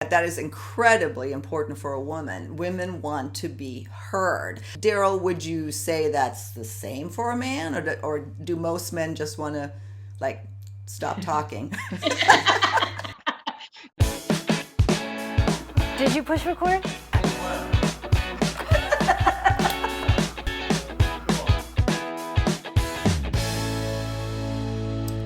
That is incredibly important for a woman. Women want to be heard. Darrell, would you say that's the same for a man, or do most men just want to, like, stop talking? Did you push record?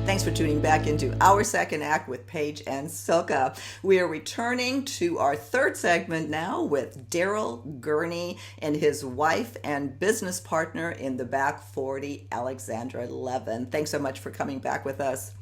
Thanks for tuning back into our second act with Paige and Silka. We are returning to our third segment now with Darrell Gurney and his wife and business partner in the back 40, Alexandra Levin. Thanks so much for coming back with us.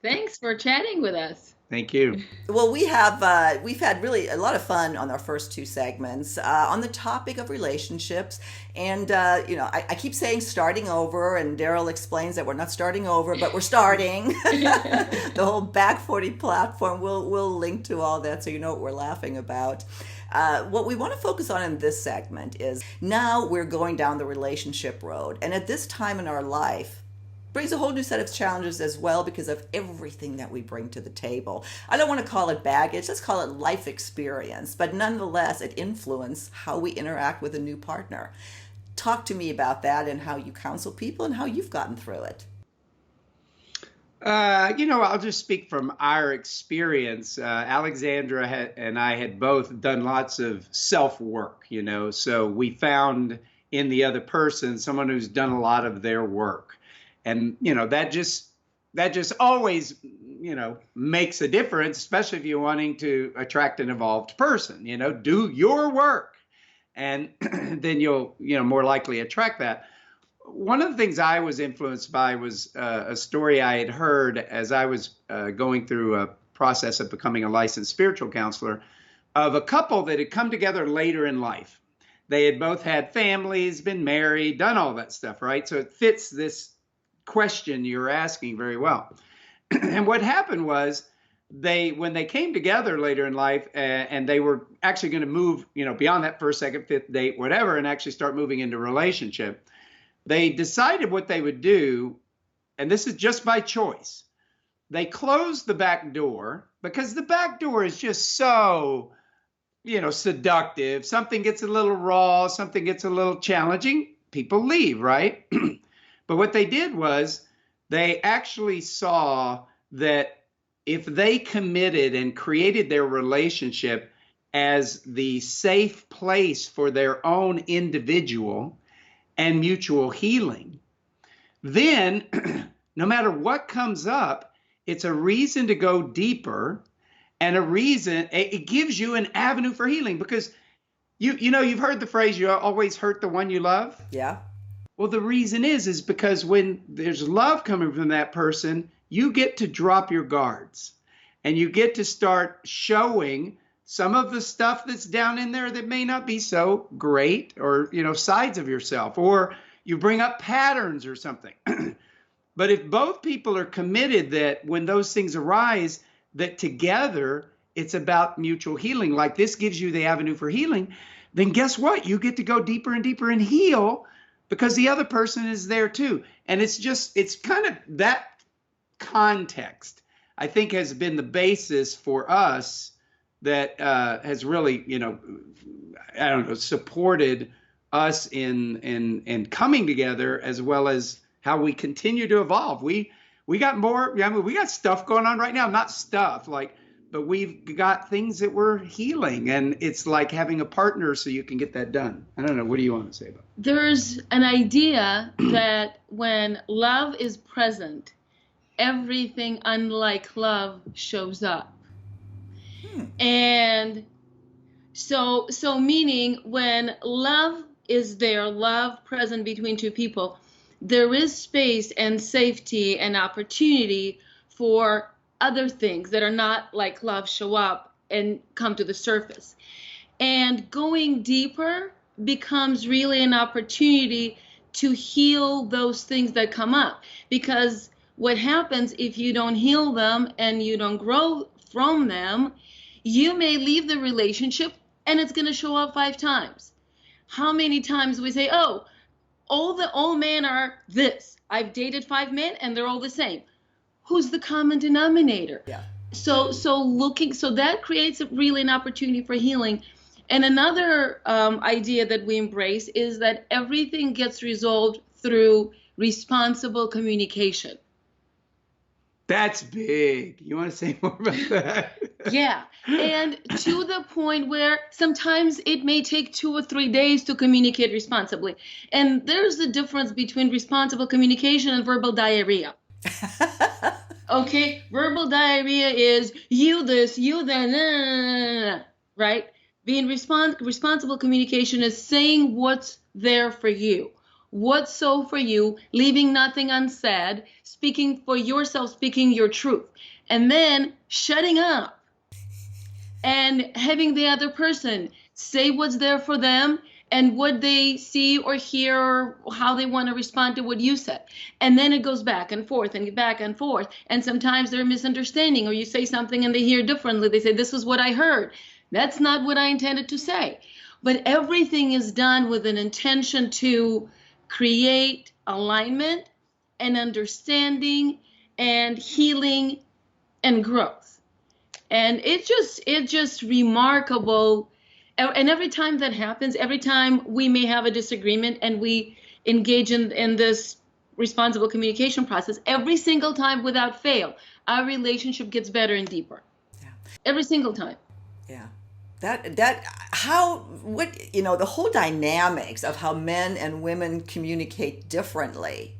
Thanks for chatting with us. Thank you. Well, we've had really a lot of fun on our first two segments on the topic of relationships, and I keep saying starting over, and Darrell explains that we're not starting over, but we're starting. The whole Back 40 platform, we'll link to all that so you know what we're laughing about. What we want to focus on in this segment is now we're going down the relationship road, and at this time in our life brings a whole new set of challenges as well because of everything that we bring to the table. I don't want to call it baggage, let's call it life experience, but nonetheless, it influences how we interact with a new partner. Talk to me about that and how you counsel people and how you've gotten through it. I'll just speak from our experience. Alexandra and I had both done lots of self-work, so we found in the other person someone who's done a lot of their work. And, that just always, makes a difference, especially if you're wanting to attract an evolved person, do your work and then you'll, more likely attract that. One of the things I was influenced by was a story I had heard as I was going through a process of becoming a licensed spiritual counselor of a couple that had come together later in life. They had both had families, been married, done all that stuff, right? So it fits this question you're asking very well. And what happened was when they came together later in life and they were actually going to move, beyond that first, second, fifth date, whatever, and actually start moving into a relationship, they decided what they would do. And this is just by choice. They closed the back door because the back door is just so, seductive. Something gets a little raw, something gets a little challenging. People leave, right? But what they did was they actually saw that if they committed and created their relationship as the safe place for their own individual and mutual healing, then no matter what comes up, it's a reason to go deeper and it gives you an avenue for healing because you've heard the phrase, you always hurt the one you love. Yeah. Well, the reason is because when there's love coming from that person, you get to drop your guards and you get to start showing some of the stuff that's down in there that may not be so great or, sides of yourself, or you bring up patterns or something. But if both people are committed that when those things arise, that together it's about mutual healing, like this gives you the avenue for healing, then guess what? You get to go deeper and deeper and heal because the other person is there too. And it's kind of that context, I think, has been the basis for us that has really, supported us in coming together, as well as how we continue to evolve. We got more, we got stuff going on right now, not stuff but we've got things that we're healing, and it's like having a partner so you can get that done. I don't know. What do you want to say about it? There's an idea that when love is present, everything unlike love shows up. And so meaning when love is there, love present between two people, there is space and safety and opportunity for other things that are not like love show up and come to the surface. And going deeper becomes really an opportunity to heal those things that come up. Because what happens if you don't heal them and you don't grow from them, you may leave the relationship and it's going to show up 5 times. How many times we say, oh, all men are this. I've dated 5 men and they're all the same. Who's the common denominator? Yeah. So that creates really an opportunity for healing. And another idea that we embrace is that everything gets resolved through responsible communication. That's big. You want to say more about that? Yeah. And to the point where sometimes it may take 2 or 3 days to communicate responsibly. And there's a difference between responsible communication and verbal diarrhea. Okay, verbal diarrhea is you this, you that, nah, nah, nah, nah, right? Being responsible communication is saying what's there for you, what's so for you, leaving nothing unsaid, speaking for yourself, speaking your truth, and then shutting up and having the other person say what's there for them and what they see or hear or how they want to respond to what you said. And then it goes back and forth and back and forth. And sometimes they're misunderstanding, or you say something and they hear differently. They say, this is what I heard. That's not what I intended to say. But everything is done with an intention to create alignment and understanding and healing and growth. And it's just remarkable. And every time that happens, every time we may have a disagreement and we engage in this responsible communication process, every single time without fail, our relationship gets better and deeper. Yeah. Every single time. Yeah. The whole dynamics of how men and women communicate differently.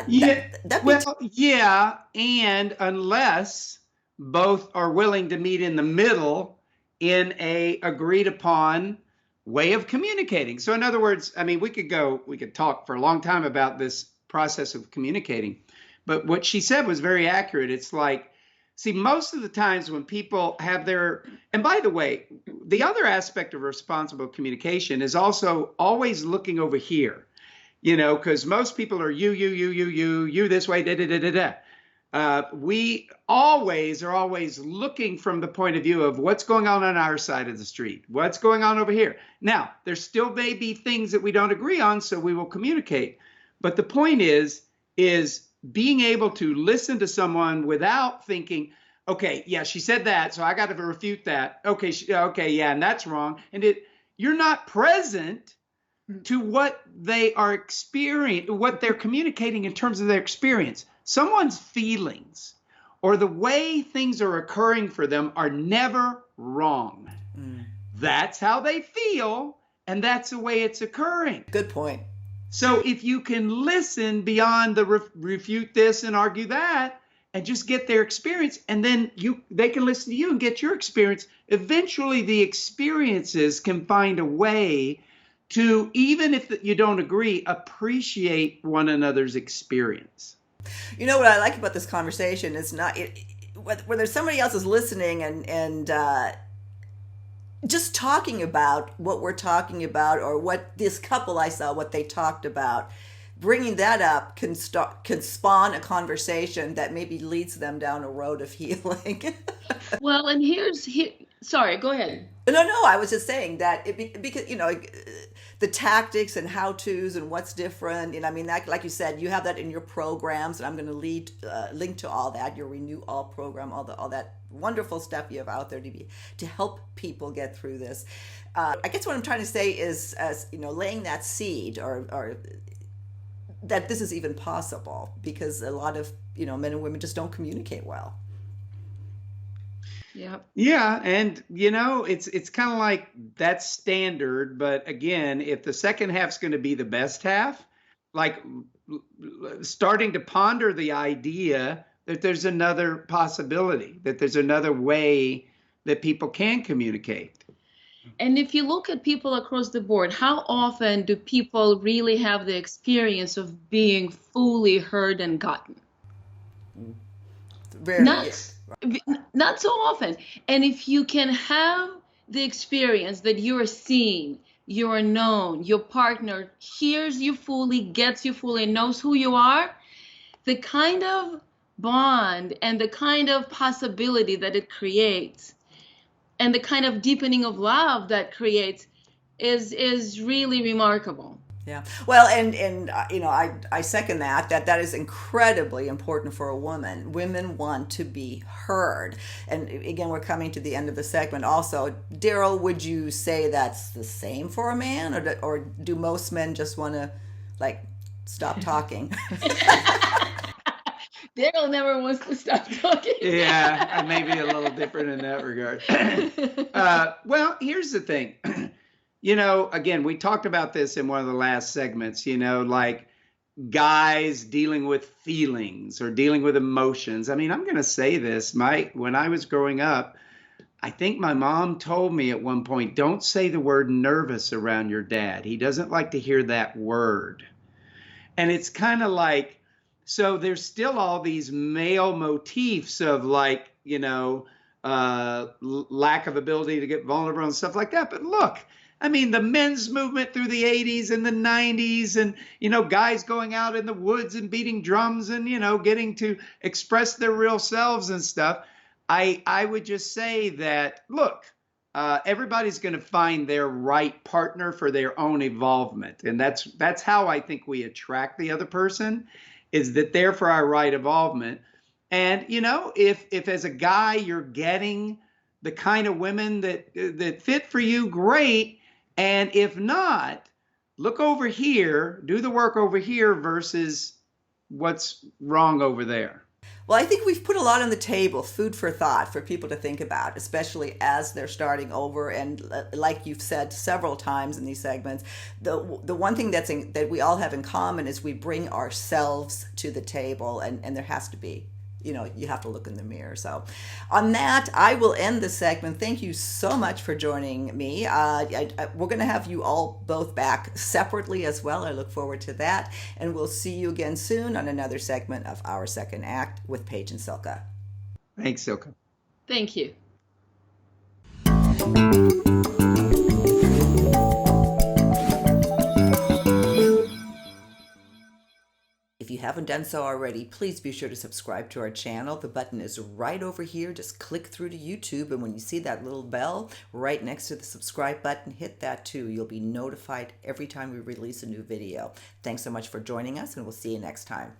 Yeah, and unless both are willing to meet in the middle in a agreed upon way of communicating. So in other words, I mean, we could talk for a long time about this process of communicating, but what she said was very accurate. It's like, see, most of the times when people have and by the way, the other aspect of responsible communication is also always looking over here, because most people are you this way, da, da, da, da, da. We are always looking from the point of view of what's going on our side of the street, what's going on over here. Now, there still may be things that we don't agree on, so we will communicate. But the point is being able to listen to someone without thinking, okay, yeah, she said that, so I got to refute that. Okay, yeah, and that's wrong. And you're not present to what they are experiencing, what they're communicating in terms of their experience. Someone's feelings or the way things are occurring for them are never wrong. That's how they feel, and that's the way it's occurring. Good point. So if you can listen beyond the refute this and argue that, and just get their experience, and then they can listen to you and get your experience, eventually the experiences can find a way to, even if you don't agree, appreciate one another's experience. You know what I like about this conversation is whether somebody else is listening and just talking about what we're talking about, or what this couple I saw, what they talked about, bringing that up can spawn a conversation that maybe leads them down a road of healing. Well, and sorry, go ahead. No, I was just saying that because the tactics and how-tos and what's different. And I mean, that, like you said, you have that in your programs, and I'm going to link to all that, your Renew All program, all that wonderful stuff you have out there to help people get through this. I guess what I'm trying to say is, laying that seed or that this is even possible, because a lot of men and women just don't communicate well. Yeah, and it's kind of like that's standard, but again, if the second half's going to be the best half, like starting to ponder the idea that there's another possibility, that there's another way that people can communicate. And if you look at people across the board, how often do people really have the experience of being fully heard and gotten? Not so often. And if you can have the experience that you're seen, you're known, your partner hears you fully, gets you fully, knows who you are, the kind of bond and the kind of possibility that it creates and the kind of deepening of love that creates is really remarkable. Yeah. Well, and you know, I second that is incredibly important for a woman. Women want to be heard. And again, we're coming to the end of the segment. Also, Darrell, would you say that's the same for a man, or do most men just want to like stop talking? Darrell never wants to stop talking. Yeah, I may be a little different in that regard. Well, here's the thing. You know, again, we talked about this in one of the last segments, you know, like guys dealing with feelings or dealing with emotions. I mean, I'm going to say this, when I was growing up, I think my mom told me at one point, don't say the word nervous around your dad. He doesn't like to hear that word. And it's kind of like, so there's still all these male motifs of like, you know, lack of ability to get vulnerable and stuff like that. But look, I mean, the men's movement through the 80s and the 90s and, you know, guys going out in the woods and beating drums and, you know, getting to express their real selves and stuff. I would just say that, look, everybody's going to find their right partner for their own evolvement. And that's how I think we attract the other person, is that they're for our right involvement. And, you know, if as a guy you're getting the kind of women that fit for you, great. And if not, look over here, do the work over here versus what's wrong over there. Well, I think we've put a lot on the table, food for thought for people to think about, especially as they're starting over. And like you've said several times in these segments, the one thing that we all have in common is we bring ourselves to the table, and there has to be, you know, you have to look in the mirror. So on that, I will end the segment. Thank you so much for joining me. We're going to have you all both back separately as well. I look forward to that. And we'll see you again soon on another segment of Our Second Act with Paige and Silka. Thanks, Silka. Thank you. If you haven't done so already, please be sure to subscribe to our channel. The button is right over here. Just click through to YouTube, and when you see that little bell right next to the subscribe button, hit that too. You'll be notified every time we release a new video. Thanks so much for joining us, and we'll see you next time.